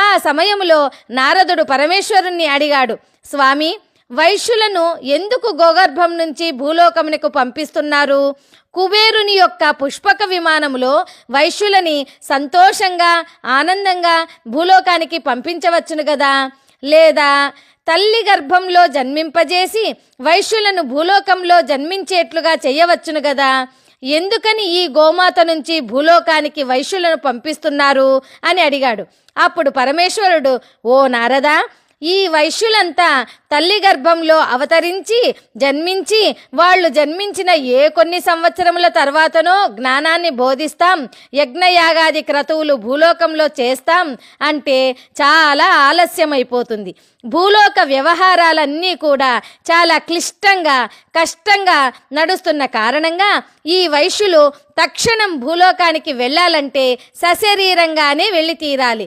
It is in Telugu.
ఆ సమయంలో నారదుడు పరమేశ్వరుణ్ణి అడిగాడు, స్వామి, వైశ్యులను ఎందుకు గోగర్భం నుంచి భూలోకమునకు పంపిస్తున్నారు? కుబేరుని యొక్క పుష్పక విమానములో వైశ్యులని సంతోషంగా ఆనందంగా భూలోకానికి పంపించవచ్చును కదా, లేదా తల్లి గర్భంలో జన్మింపజేసి వైశ్యులను భూలోకంలో జన్మించేట్లుగా చేయవచ్చును కదా, ఎందుకని ఈ గోమాత నుంచి భూలోకానికి వైశ్యులను పంపిస్తున్నారు అని అడిగాడు. అప్పుడు పరమేశ్వరుడు, ఓ నారదా, ఈ వైశ్యులంతా తల్లి గర్భంలో అవతరించి జన్మించి వాళ్ళు జన్మించిన కొన్ని సంవత్సరముల తర్వాతనో జ్ఞానాన్ని బోధిస్తాం, యజ్ఞయాగాది క్రతువులు భూలోకంలో చేస్తాం అంటే చాలా ఆలస్యమైపోతుంది. భూలోక వ్యవహారాలన్నీ కూడా చాలా క్లిష్టంగా కష్టంగా నడుస్తున్న కారణంగా ఈ వైశ్యులు తక్షణం భూలోకానికి వెళ్ళాలంటే సశరీరంగానే వెళ్ళి తీరాలి.